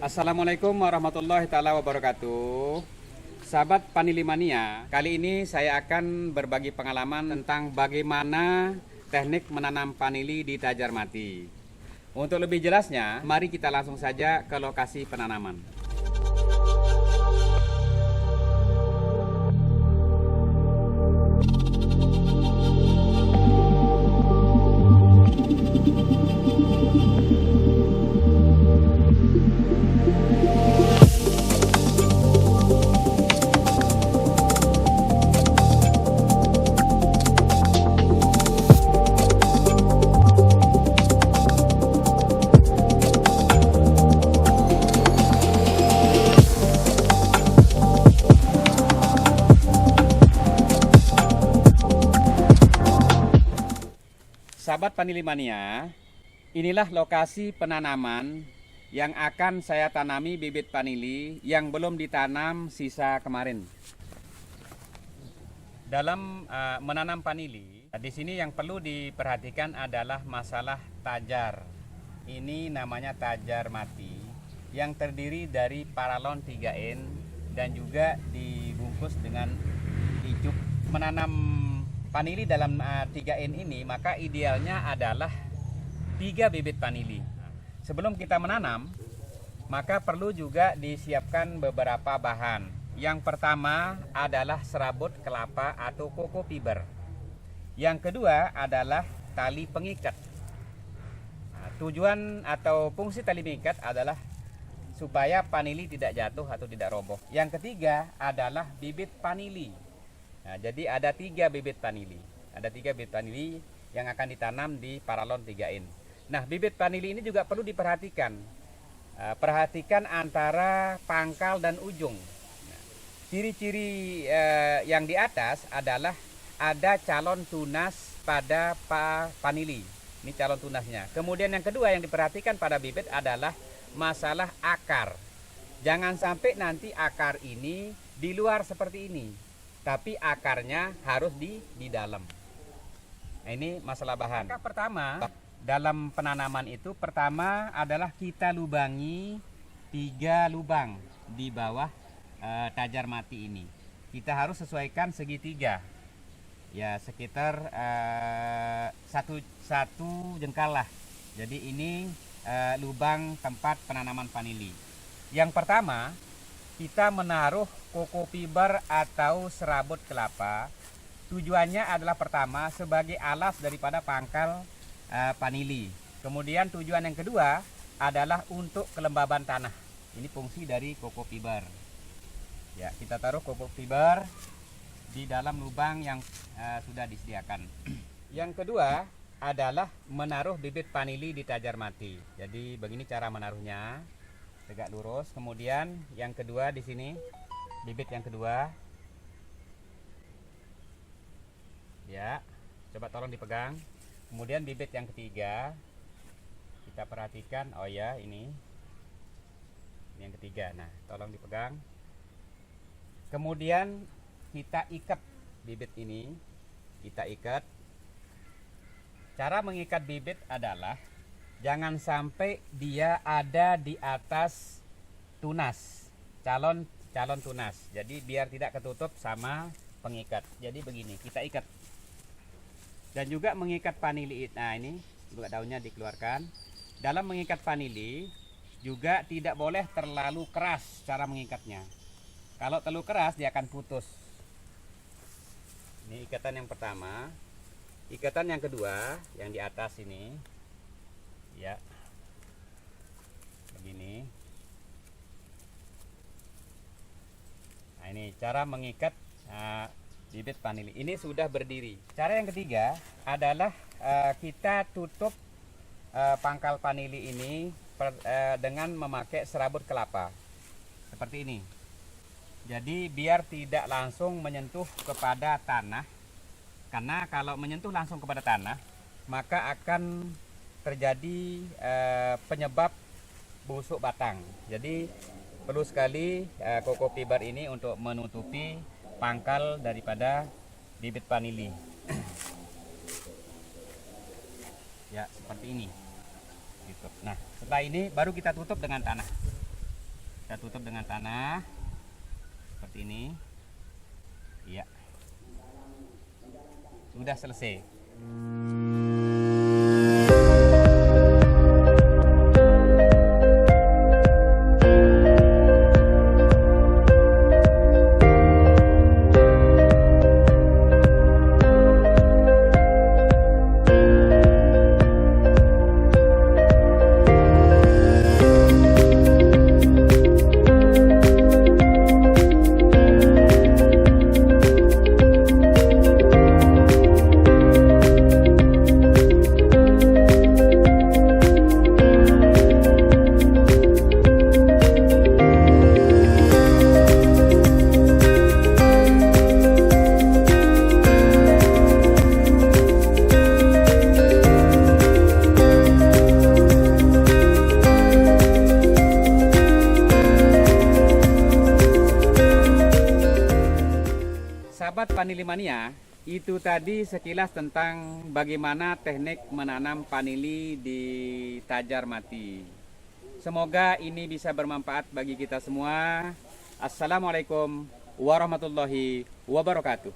Assalamualaikum warahmatullahi taala wabarakatuh. Sahabat Panilimania, kali ini saya akan berbagi pengalaman tentang bagaimana teknik menanam panili di Tajarmati. Untuk lebih jelasnya, mari kita langsung saja ke lokasi penanaman. Sahabat Panilimania, inilah lokasi penanaman yang akan saya tanami bibit panili yang belum ditanam sisa kemarin. Dalam menanam panili, di sini yang perlu diperhatikan adalah masalah tajar. Ini namanya tajar mati yang terdiri dari paralon 3N dan juga dibungkus dengan ijuk. Menanam panili dalam 3N ini, maka idealnya adalah 3 bibit panili. Sebelum kita menanam, maka perlu juga disiapkan beberapa bahan. Yang pertama adalah serabut kelapa atau koko fiber. Yang kedua adalah tali pengikat. Tujuan atau fungsi tali pengikat adalah supaya panili tidak jatuh atau tidak roboh. Yang ketiga adalah bibit panili. Nah, jadi ada 3 bibit panili. Ada 3 bibit panili yang akan ditanam di paralon 3N. Nah, bibit panili ini juga perlu diperhatikan. Perhatikan antara pangkal dan ujung. Nah, ciri-ciri yang di atas adalah ada calon tunas pada panili. Ini calon tunasnya. Kemudian yang kedua yang diperhatikan pada bibit adalah masalah akar. Jangan sampai nanti akar ini di luar seperti ini, tapi akarnya harus di dalam. Nah, ini masalah bahan. Langkah pertama dalam penanaman itu, pertama adalah kita lubangi 3 lubang di bawah tajar mati ini. Kita harus sesuaikan segitiga, ya sekitar satu jengkal lah. Jadi ini lubang tempat penanaman panili. Yang pertama, kita menaruh koko fiber atau serabut kelapa. Tujuannya adalah pertama sebagai alas daripada pangkal panili. Kemudian tujuan yang kedua adalah untuk kelembaban tanah. Ini fungsi dari koko fiber. Ya, kita taruh koko fiber di dalam lubang yang sudah disediakan. Yang kedua adalah menaruh bibit panili di tajar mati. Jadi begini cara menaruhnya. Tegak lurus. Kemudian yang kedua di sini bibit yang kedua, ya coba tolong dipegang. Kemudian bibit yang ketiga kita perhatikan. Oh ya, ini yang ketiga. Nah, tolong dipegang. Kemudian kita ikat bibit ini, kita ikat. Cara mengikat bibit adalah jangan sampai dia ada di atas tunas, calon tunas. Jadi biar tidak ketutup sama pengikat. Jadi begini, kita ikat. Dan juga mengikat panili. Nah, ini juga daunnya dikeluarkan. Dalam mengikat panili juga tidak boleh terlalu keras cara mengikatnya. Kalau terlalu keras dia akan putus. Ini ikatan yang pertama. Ikatan yang kedua yang di atas ini. Ya, begini. Nah, ini cara mengikat bibit panili. Ini sudah berdiri. Cara yang ketiga adalah kita tutup pangkal panili ini dengan memakai serabut kelapa seperti ini. Jadi biar tidak langsung menyentuh kepada tanah, karena kalau menyentuh langsung kepada tanah maka akan terjadi penyebab busuk batang. Jadi perlu sekali koko fiber ini untuk menutupi pangkal daripada bibit panili. Ya, seperti ini. Gitu. Nah, setelah ini baru kita tutup dengan tanah. Kita tutup dengan tanah seperti ini. Iya. Sudah selesai. Sahabat Panili Mania, itu tadi sekilas tentang bagaimana teknik menanam panili di Tajar Mati. Semoga ini bisa bermanfaat bagi kita semua. Assalamualaikum warahmatullahi wabarakatuh.